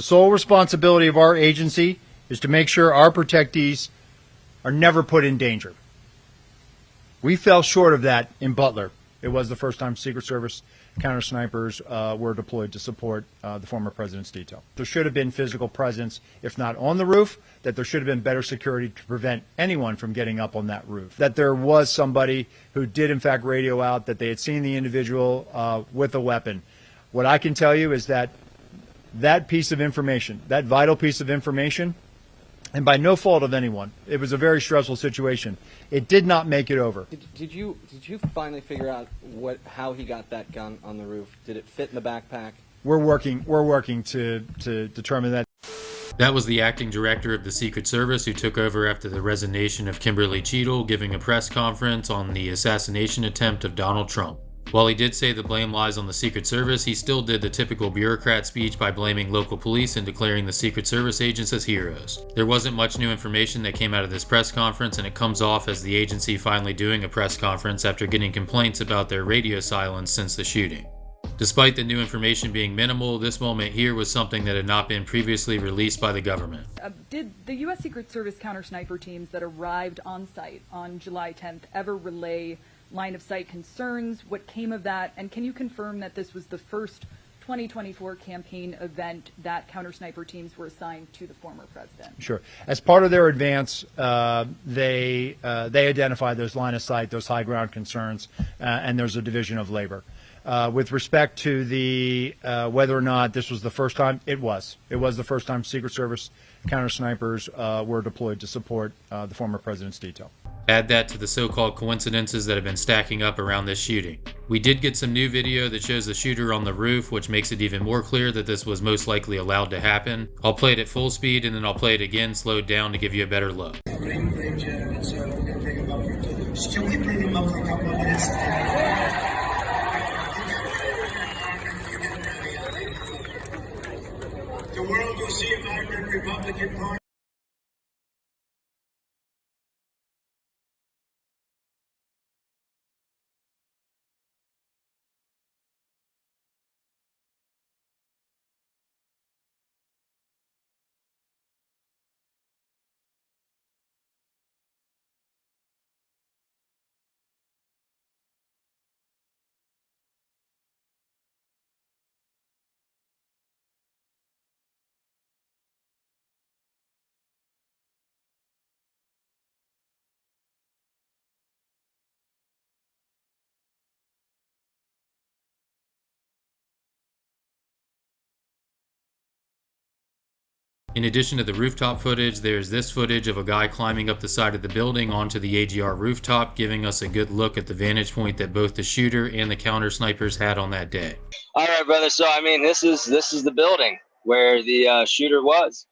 The sole responsibility of our agency is to make sure our protectees are never put in danger. We fell short of that in Butler. It was the first time Secret Service counter snipers were deployed to support the former president's detail. There should have been physical presence, if not on the roof, that there should have been better security to prevent anyone from getting up on that roof. That there was somebody who did in fact radio out that they had seen the individual with a weapon. What I can tell you is that that piece of information, that vital piece of information, and by no fault of anyone, it was a very stressful situation. It did not make it over. Did you finally figure out how he got that gun on the roof? Did it fit in the backpack? We're working to determine that. That was the acting director of the Secret Service who took over after the resignation of Kimberly Cheadle, giving a press conference on the assassination attempt of Donald Trump. While he did say the blame lies on the Secret Service, he still did the typical bureaucrat speech by blaming local police and declaring the Secret Service agents as heroes. There wasn't much new information that came out of this press conference, and it comes off as the agency finally doing a press conference after getting complaints about their radio silence since the shooting. Despite the new information being minimal, this moment here was something that had not been previously released by the government. Did the U.S. Secret Service counter-sniper teams that arrived on site on July 10th ever relay line-of-sight concerns? What came of that? And can you confirm that this was the first 2024 campaign event that counter-sniper teams were assigned to the former president? Sure. As part of their advance, they identified those line-of-sight, those high-ground concerns, and there's a division of labor. With respect to the whether or not this was the first time, it was. It was the first time Secret Service counter-snipers were deployed to support the former president's detail. Add that to the so-called coincidences that have been stacking up around this shooting. We did get some new video that shows the shooter on the roof, which makes it even more clear that this was most likely allowed to happen. I'll play it at full speed and then I'll play it again slowed down to give you a better look. Should we bring him up for a couple of minutes? The world will see a vibrant Republican Party. In addition to the rooftop footage, there's this footage of a guy climbing up the side of the building onto the AGR rooftop, giving us a good look at the vantage point that both the shooter and the counter snipers had on that day. All right, brother. So I mean, this is the building where the shooter was.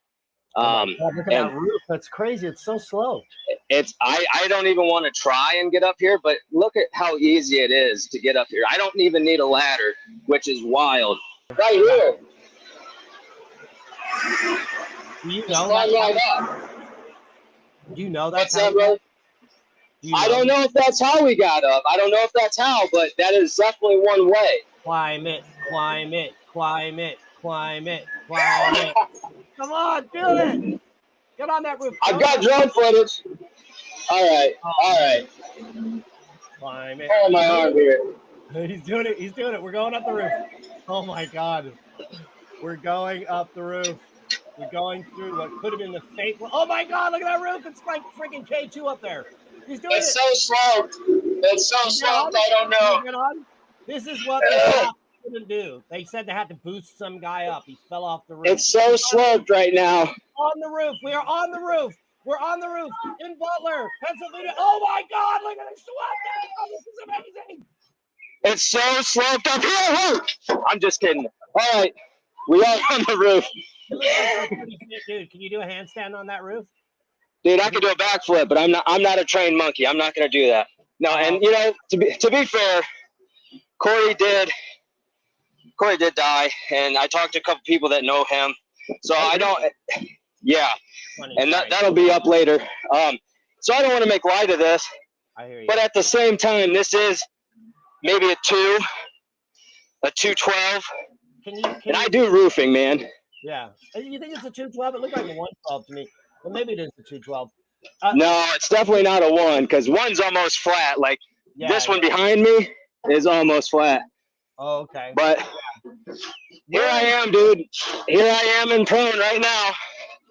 Look at that roof. That's crazy. It's so sloped. I don't even want to try and get up here, but look at how easy it is to get up here. I don't even need a ladder, which is wild. Right here. Do you know that? Do you know that's how? I don't know if that's how we got up. I don't know if that's how, but that is definitely one way. Climb it, climb it, climb it, climb it, climb it. Come on, do it. Get on that roof. I've got drone footage. All right, all right. Climb it. Oh, my arm here. He's doing it. He's doing it. We're going up the roof. Oh my God. We're going up the roof. We're going through what could have been the fate. Oh my God, look at that roof. It's like freaking K2 up there. He's doing it's it. So sloped. It's so sloped, I don't know. This is what they couldn't do. They said they had to boost some guy up. He fell off the roof. It's so sloped right now. On the roof. We are on the roof. We're on the roof in Butler, Pennsylvania. Oh my God, look at this sweat. Oh, this is amazing. It's so sloped up here. I'm just kidding. All right. We are on the roof. Dude, can you do a handstand on that roof? Dude, I could do a backflip, but I'm not a trained monkey. I'm not going to do that. No, and you know, to be fair, Corey did die, and I talked to a couple people that know him. So I don't, yeah, and that'll be up later. So I don't want to make light of this, but at the same time, this is maybe a 212. And I do roofing, man. Yeah. You think it's a 212? It looked like a 112 to me. Well, maybe it is a 212. No, it's definitely not a one because one's almost flat. Like Yeah. this one behind me is almost flat. Oh, okay. But here I am, dude. Here I am in prone right now.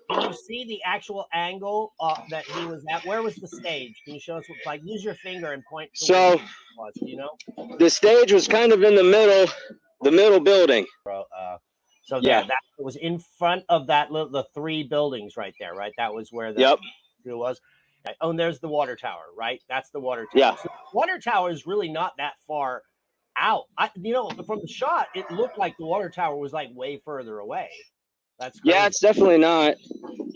Can you see the actual angle that he was at? Where was the stage? Can you show us? Like, use your finger and point to where So it was. Do you know? the stage was kind of in the middle building. So Yeah. that was in front of that the three buildings right there, right? That was where the Yep. was. Oh, and there's the water tower, right? That's the water tower. Yeah. So the water tower is really not that far out. From the shot, it looked like the water tower was like way further away. That's crazy. Yeah, it's definitely not.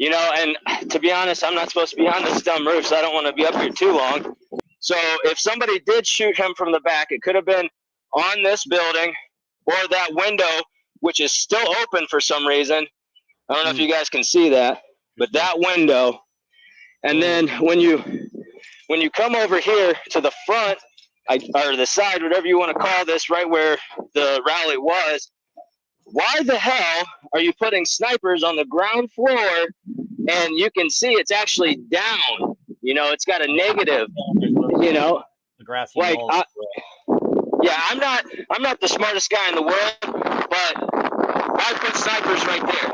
And to be honest, I'm not supposed to be on this dumb roof, so I don't want to be up here too long. So if somebody did shoot him from the back, it could have been on this building or that window, which is still open for some reason. I don't know if you guys can see that, but that window. And then when you come over here to the front, or the side, whatever you want to call this, right where the rally was, why the hell are you putting snipers on the ground floor? And you can see it's actually down. It's got a negative. The grassy Like, knoll. I'm not the smartest guy in the world, but I put snipers right there.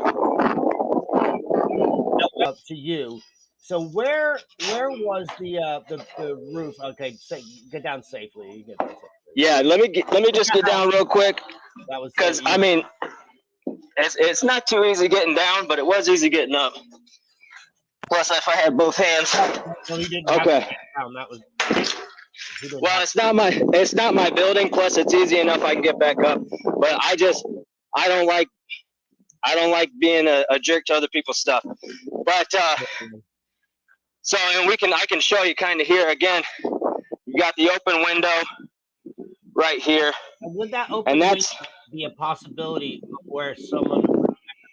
Up to you. So where was the roof? Okay, get down safely. You get down safely. Yeah, let me just get down real quick. That was because I mean, it's not too easy getting down, but it was easy getting up. Plus, if I had both hands. Well, he didn't Okay. have to get down. That was. Well, it's not my building. Plus, it's easy enough I can get back up. But I don't like being a jerk to other people's stuff. But and I can show you kind of here again. You got the open window right here. And would that open window be a possibility of where someone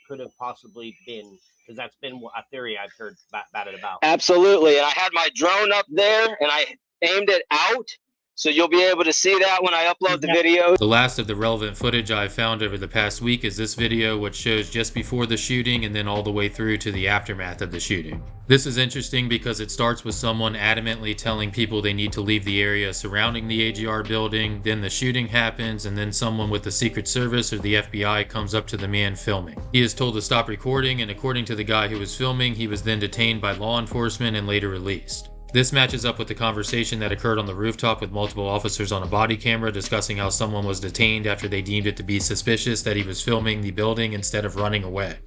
could have possibly been? Because that's been a theory I've heard batted about. Absolutely. And I had my drone up there and I aimed it out. So you'll be able to see that when I upload the video. The last of the relevant footage I've found over the past week is this video, which shows just before the shooting and then all the way through to the aftermath of the shooting. This is interesting because it starts with someone adamantly telling people they need to leave the area surrounding the AGR building, then the shooting happens, and then someone with the Secret Service or the FBI comes up to the man filming. He is told to stop recording, and according to the guy who was filming, he was then detained by law enforcement and later released. This matches up with the conversation that occurred on the rooftop with multiple officers on a body camera discussing how someone was detained after they deemed it to be suspicious that he was filming the building instead of running away.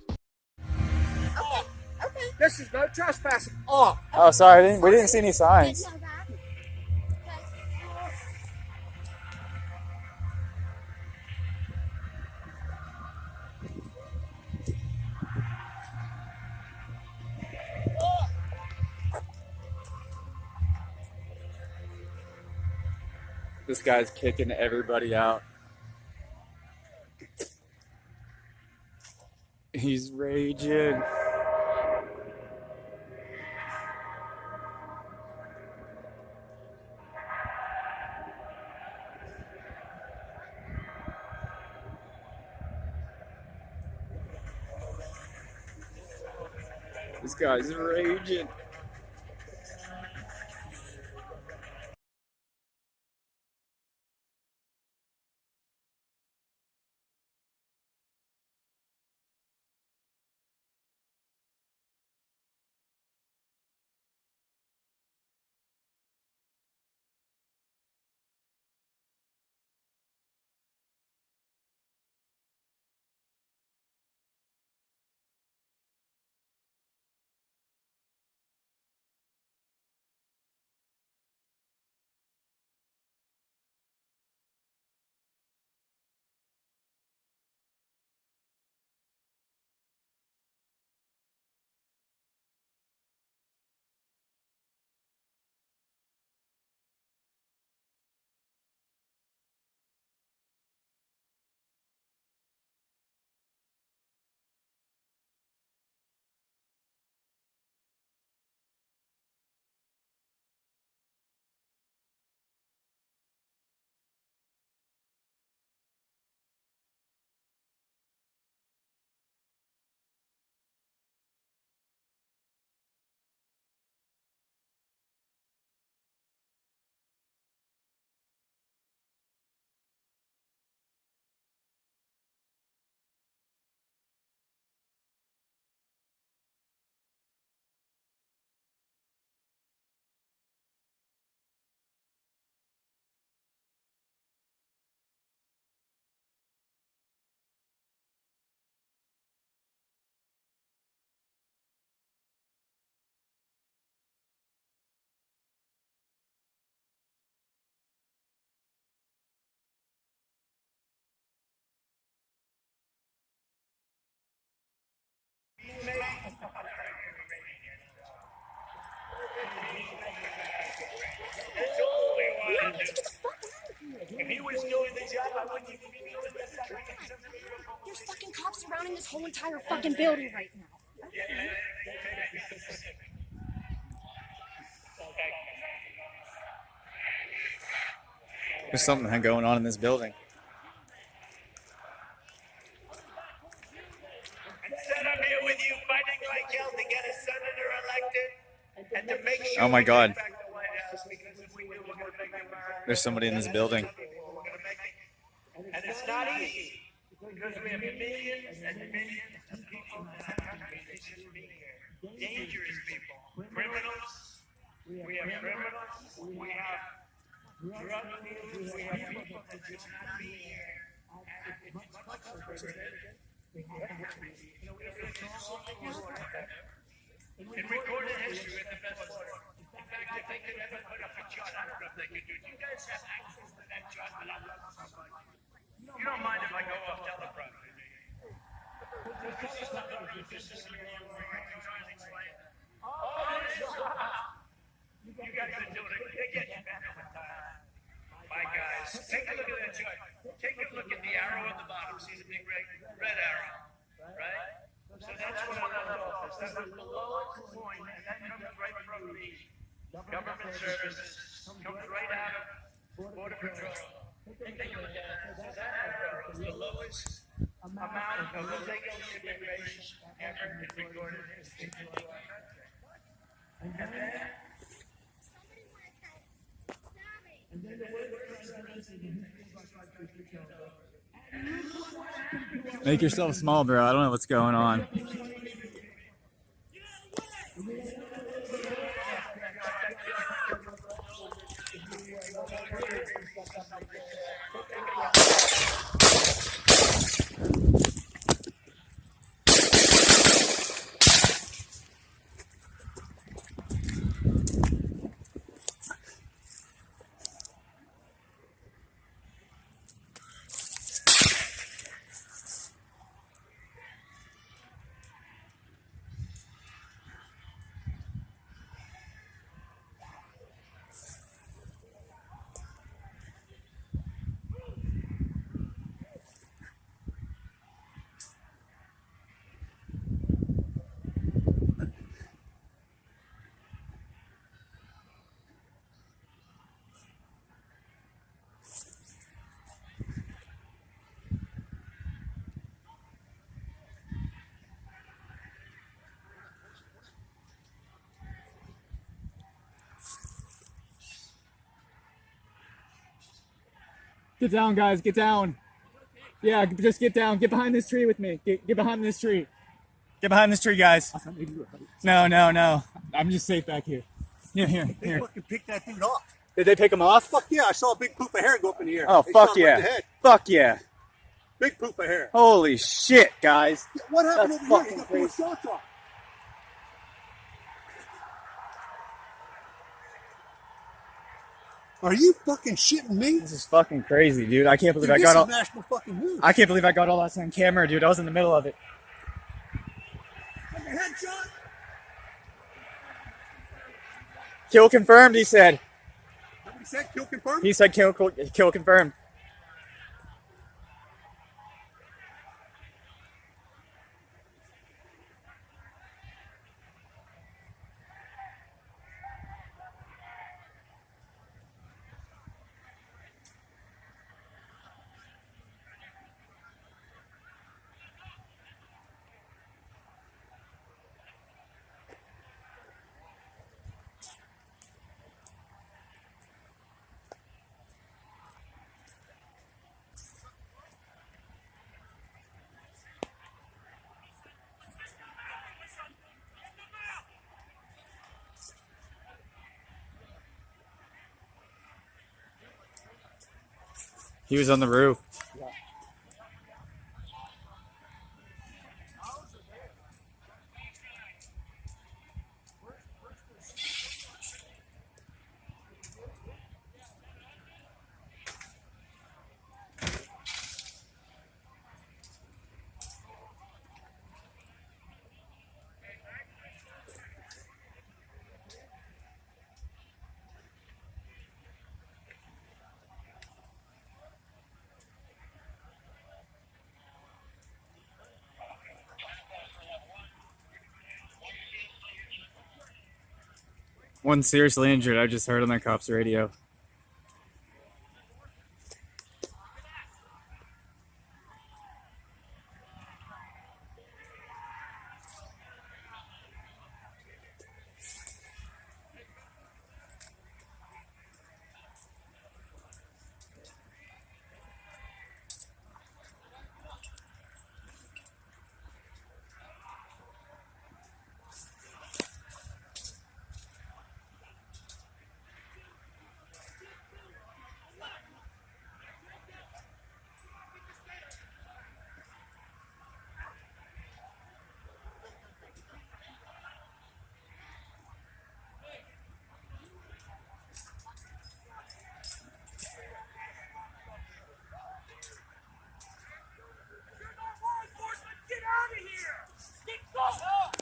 Okay. This is no trespassing. Off. Oh, sorry, we didn't see any signs. This guy's kicking everybody out. He's raging. This guy's raging. There's fucking cops surrounding this whole entire fucking building right now. There's something going on in this building. I'm here with you fighting like hell to get a senator elected and to make sure Oh my God. back to the White House, because if we do, we're going to make America. There's somebody in this building. We're going to make it. And it's not easy because we have millions and millions of people in our country that shouldn't be here. Dangerous people. Criminals. We have criminals. We have drug dealers. We have people that should not be here. And it's much frustrating. In recorded history, we're the best order. In fact, if they could ever put up a chart, I don't know if they could do it. You guys have access to that chart, but I love somebody. You don't mind if I go off teleprompter, do you? This is not going to be this is where you're trying to explain. Oh, this is you guys are doing it. They're getting better with time. My guys, take a look at that chart. Take a look at the arrow at the bottom. See the big red arrow, right? So that's one of those offices. That's the lowest point, and that comes right from the government services. Comes right out of Border Patrol. Take a look at that. So that arrow is the lowest amount of illegal immigration ever been recorded in history. And then the word Make yourself small, bro. I don't know what's going on. Get down, guys. Get down. Yeah, just get down. Get behind this tree with me. Get behind this tree. Get behind this tree, guys. No. I'm just safe back here. Here. They fucking picked that dude off. Did they pick him off? Fuck yeah, I saw a big poof of hair go up in the air. Oh, They fuck shot him right in the yeah. head. Fuck yeah. Big poof of hair. Holy shit, guys. What happened That's over here? He fucking got 4 crazy. shots off. Are you fucking shitting me? This is fucking crazy, dude. I can't believe Dude, I this got is all. national fucking news. I can't believe I got all that on camera, dude. I was in the middle of it. Like a headshot? Kill confirmed, he said. Nobody said kill confirmed? He said kill confirmed. He was on the roof. One seriously injured, I just heard on the cops' radio.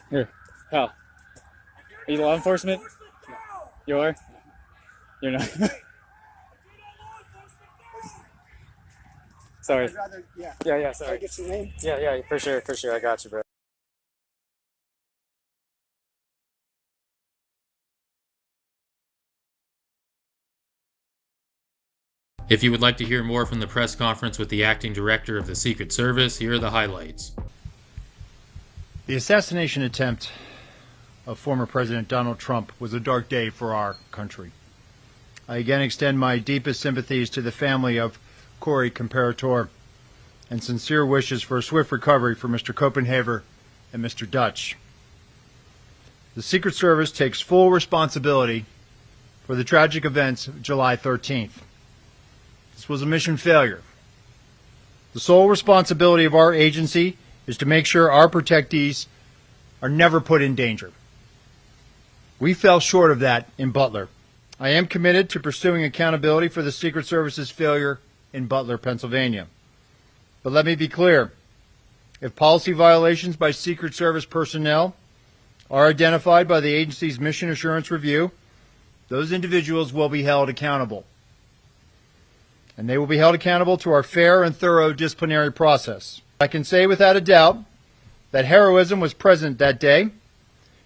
Here, pal. Are you law enforcement? You are? You're not. Sorry. Yeah, sorry. Get some name. Yeah, for sure. I got you, bro. If you would like to hear more from the press conference with the acting director of the Secret Service, here are the highlights. The assassination attempt of former President Donald Trump was a dark day for our country. I again extend my deepest sympathies to the family of Corey Comparator and sincere wishes for a swift recovery for Mr. Copenhaver and Mr. Dutch. The Secret Service takes full responsibility for the tragic events of July 13th. This was a mission failure. The sole responsibility of our agency is to make sure our protectees are never put in danger. We fell short of that in Butler. I am committed to pursuing accountability for the Secret Service's failure in Butler, Pennsylvania. But let me be clear. If policy violations by Secret Service personnel are identified by the agency's Mission Assurance Review, those individuals will be held accountable. And they will be held accountable to our fair and thorough disciplinary process. I can say without a doubt that heroism was present that day.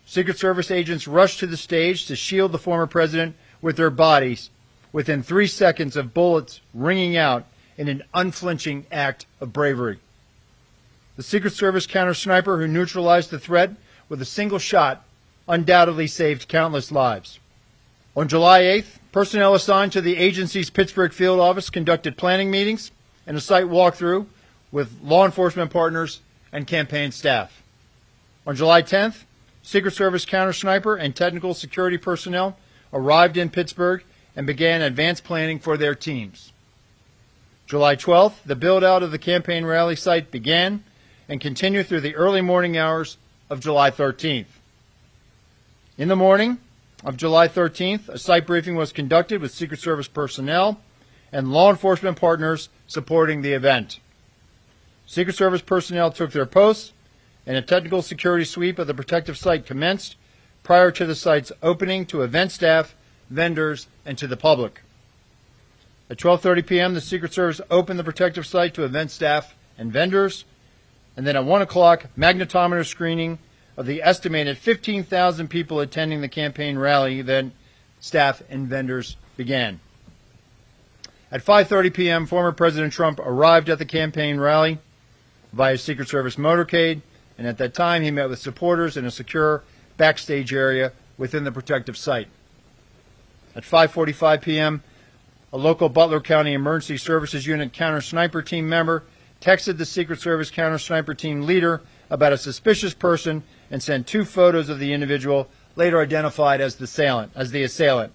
Secret Service agents rushed to the stage to shield the former president with their bodies within 3 seconds of bullets ringing out in an unflinching act of bravery. The Secret Service counter-sniper who neutralized the threat with a single shot undoubtedly saved countless lives. On July 8th, personnel assigned to the agency's Pittsburgh field office conducted planning meetings and a site walkthrough with law enforcement partners and campaign staff. On July 10th, Secret Service counter-sniper and technical security personnel arrived in Pittsburgh and began advanced planning for their teams. July 12th, the build-out of the campaign rally site began and continued through the early morning hours of July 13th. In the morning of July 13th, a site briefing was conducted with Secret Service personnel and law enforcement partners supporting the event. Secret Service personnel took their posts, and a technical security sweep of the protective site commenced prior to the site's opening to event staff, vendors, and to the public. At 12:30 p.m., the Secret Service opened the protective site to event staff and vendors, and then at 1 o'clock, magnetometer screening of the estimated 15,000 people attending the campaign rally event, staff and vendors began. At 5:30 p.m., former President Trump arrived at the campaign rally via Secret Service motorcade, and at that time he met with supporters in a secure backstage area within the protective site. At 5:45 p.m., a local Butler County Emergency Services Unit counter-sniper team member texted the Secret Service counter-sniper team leader about a suspicious person and sent 2 photos of the individual, later identified as the assailant.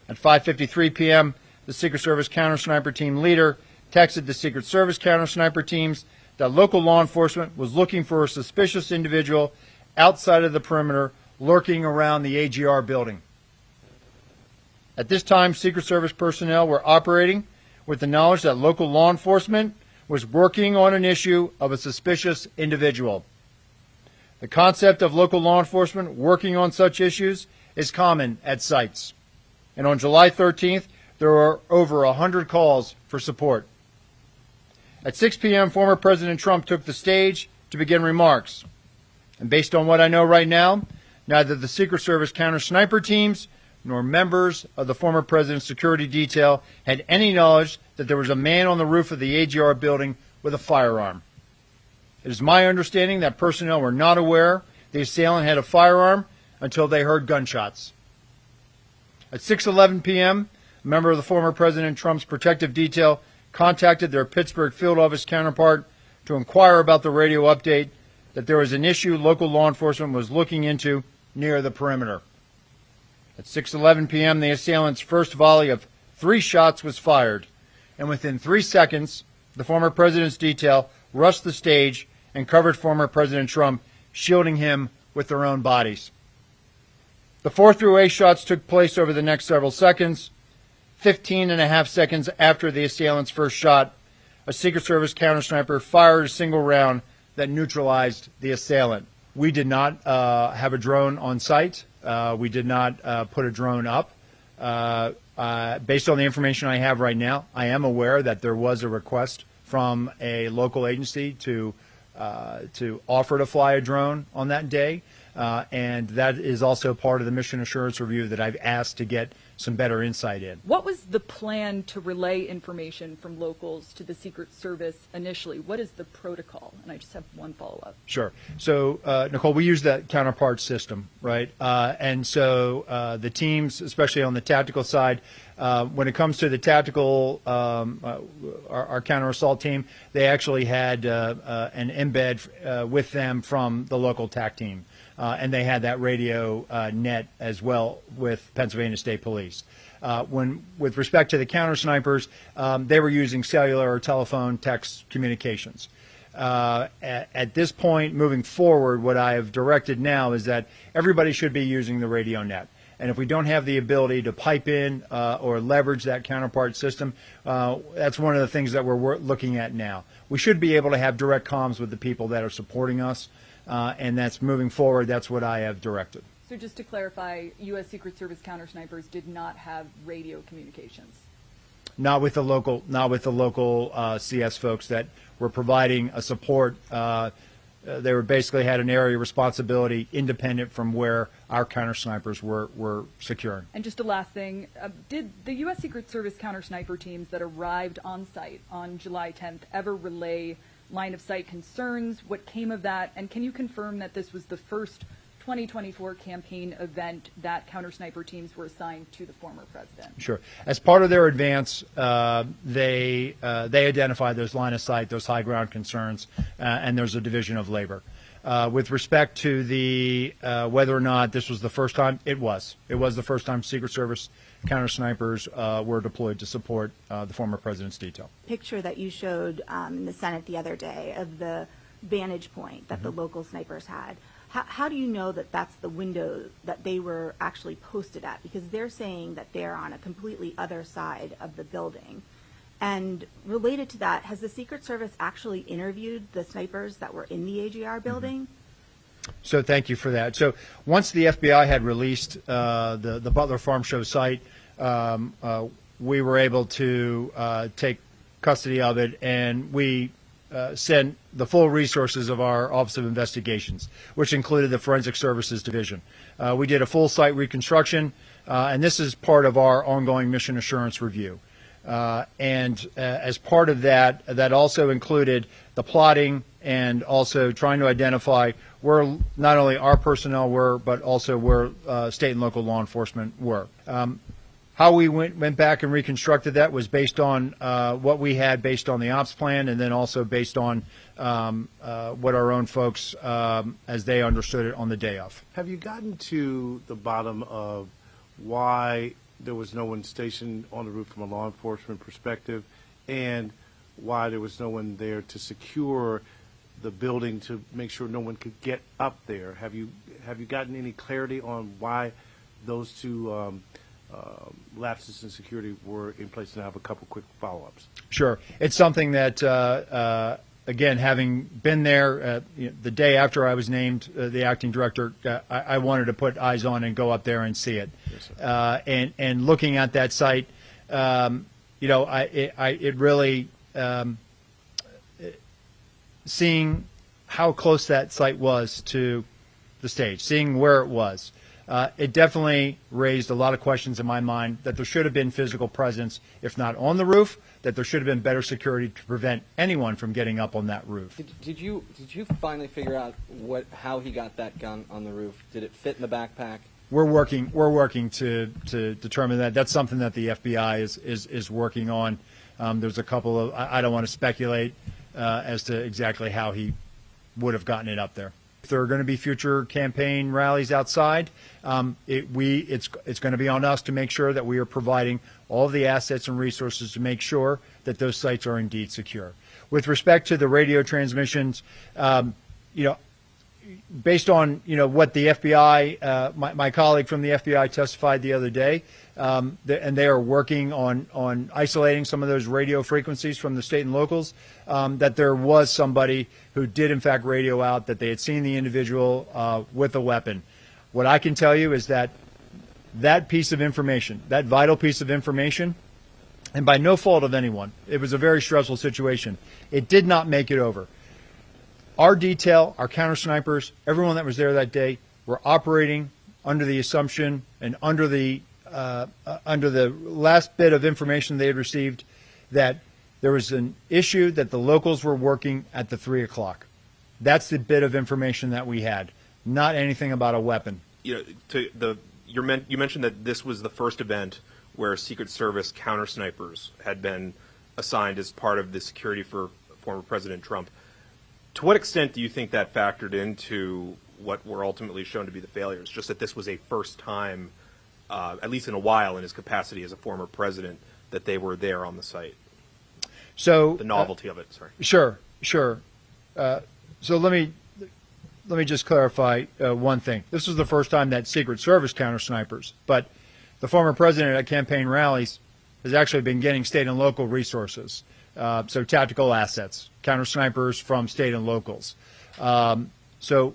At 5:53 p.m., the Secret Service counter-sniper team leader texted the Secret Service counter-sniper teams that local law enforcement was looking for a suspicious individual outside of the perimeter lurking around the AGR building. At this time, Secret Service personnel were operating with the knowledge that local law enforcement was working on an issue of a suspicious individual. The concept of local law enforcement working on such issues is common at sites. And on July 13th, there were over 100 calls for support. At 6 p.m., former President Trump took the stage to begin remarks. And based on what I know right now, Neither the Secret Service counter sniper teams nor members of the former president's security detail had any knowledge that there was a man on the roof of the AGR building with a firearm. It is my understanding that personnel were not aware the assailant had a firearm until they heard gunshots. At 6:11 p.m., a member of the former President Trump's protective detail contacted their Pittsburgh field office counterpart to inquire about the radio update that there was an issue local law enforcement was looking into near the perimeter. At 6:11 p.m., the assailant's first volley of 3 shots was fired, and within 3 seconds, the former president's detail rushed the stage and covered former President Trump, shielding him with their own bodies. The 4 through 8 shots took place over the next several seconds. 15 and a half seconds after the assailant's first shot, a Secret Service counter sniper fired a single round that neutralized the assailant. We did not have a drone on site. We did not put a drone up. Based on the information I have right now, I am aware that there was a request from a local agency to offer to fly a drone on that day, and that is also part of the mission assurance review that I've asked to get some better insight in. What was the plan to relay information from locals to the Secret Service initially? What is the protocol? And I just have one follow-up. Sure. So, Nicole, we use that counterpart system, right? And so the teams, especially on the tactical side, when it comes to the tactical, our counter-assault team, they actually had an embed with them from the local TAC team. And they had that radio net as well with Pennsylvania State Police. With respect to the counter snipers, they were using cellular or telephone text communications. At this point, moving forward, what I have directed now is that everybody should be using the radio net. And if we don't have the ability to pipe in or leverage that counterpart system, that's one of the things that we're looking at now. We should be able to have direct comms with the people that are supporting us. And that's moving forward. That's what I have directed. So just to clarify, U.S. Secret Service counter snipers did not have radio communications. Not with the local CS folks that were providing a support. They were basically had an area responsibility independent from where our counter snipers were securing. And just a last thing, did the U.S. Secret Service counter sniper teams that arrived on site on July 10th ever relay line of sight concerns? What came of that? And can you confirm that this was the first 2024 campaign event that counter sniper teams were assigned to the former president? Sure. As part of their advance, they identified those line of sight, those high ground concerns, and there's a division of labor. With respect to the whether or not this was the first time, it was. It was the first time Secret Service counter snipers were deployed to support the former president's detail. Picture that you showed in the Senate the other day of the vantage point that the local snipers had. How do you know that that's the window that they were actually posted at? Because they're saying that they're on a completely other side of the building. And related to that, has the Secret Service actually interviewed the snipers that were in the AGR building? So thank you for that. So once the FBI had released the Butler Farm Show site, we were able to take custody of it, and we sent the full resources of our Office of Investigations, which included the Forensic Services Division. We did a full site reconstruction, and this is part of our ongoing mission assurance review. And as part of that, that also included the plotting and also trying to identify where not only our personnel were, but also where state and local law enforcement were. How we went back and reconstructed that was based on what we had based on the ops plan, and then also based on what our own folks, as they understood it on the day of. Have you gotten to the bottom of why there was no one stationed on the roof from a law enforcement perspective, and why there was no one there to secure the building to make sure no one could get up there? Have you gotten any clarity on why those two lapses in security were in place? And I have a couple quick follow-ups. Sure. It's something that, again, having been there the day after I was named the acting director, I wanted to put eyes on and go up there and see it. Yes, sir. And looking at that site, it really seeing how close that site was to the stage, seeing where it was. It definitely raised a lot of questions in my mind that there should have been physical presence, if not on the roof, that there should have been better security to prevent anyone from getting up on that roof. Did you finally figure out how he got that gun on the roof? Did it fit in the backpack? We're working to determine that. That's something that the FBI is working on. There's a couple of, I don't want to speculate as to exactly how he would have gotten it up there. If there are going to be future campaign rallies outside, it's going to be on us to make sure that we are providing all the assets and resources to make sure that those sites are indeed secure. With respect to the radio transmissions, based on what the FBI, my colleague from the FBI testified the other day, and they are working on isolating some of those radio frequencies from the state and locals, that there was somebody who did in fact radio out that they had seen the individual with a weapon. What I can tell you is that piece of information, that vital piece of information, and by no fault of anyone, it was a very stressful situation. It did not make it over. Our detail, our counter snipers, everyone that was there that day, were operating under the assumption and under the last bit of information they had received that there was an issue that the locals were working at the 3 o'clock. That's the bit of information that we had, not anything about a weapon. You mentioned that this was the first event where Secret Service counter snipers had been assigned as part of the security for former President Trump. To what extent do you think that factored into what were ultimately shown to be the failures? Just that this was a first time, at least in a while, in his capacity as a former president, that they were there on the site. So the novelty of it. Sorry. Sure. So let me just clarify one thing. This is the first time that Secret Service counter snipers, but the former president at campaign rallies has actually been getting state and local resources. So tactical assets, counter snipers from state and locals. So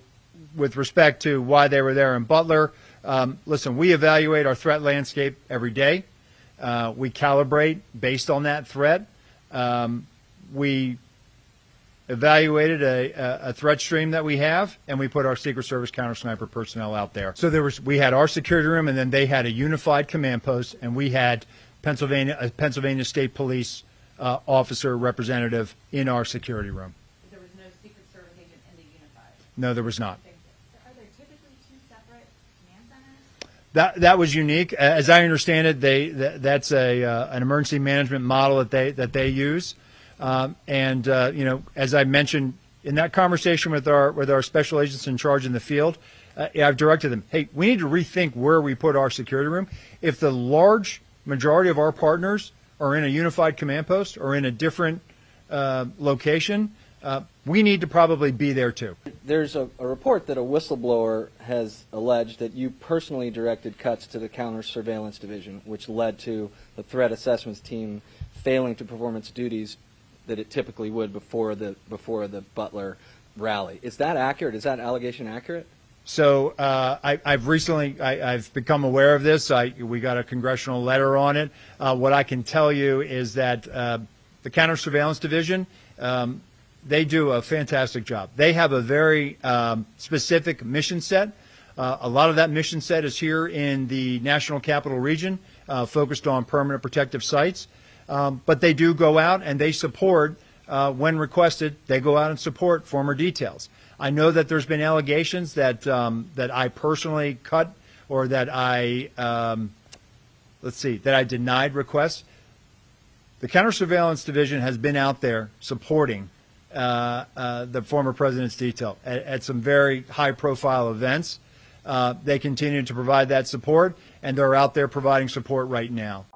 with respect to why they were there in Butler, listen, we evaluate our threat landscape every day. We calibrate based on that threat. We evaluated a threat stream that we have, and we put our Secret Service counter sniper personnel out there. So we had our security room, and then they had a unified command post, and we had Pennsylvania State Police officer representative in our security room. There was no Secret Service agent in the unified? No, there was not. Are there typically two separate command centers? That was unique. As I understand it, that's an emergency management model that they use. As I mentioned in that conversation with our special agents in charge in the field, I've directed them, hey, we need to rethink where we put our security room. If the large majority of our partners are in a unified command post or in a different location, we need to probably be there too. There's a report that a whistleblower has alleged that you personally directed cuts to the counter surveillance division, which led to the threat assessments team failing to perform its duties that it typically would before the Butler rally. Is that accurate? Is that allegation accurate? So I've become aware of this. We got a congressional letter on it. What I can tell you is that the counter surveillance division, they do a fantastic job. They have a very specific mission set. A lot of that mission set is here in the National Capital Region, focused on permanent protective sites. But they do go out and they support, when requested, they go out and support former details. I know that there's been allegations that I personally cut or that I denied requests. The counter surveillance division has been out there supporting the former president's detail at some very high-profile events. They continue to provide that support, and they're out there providing support right now.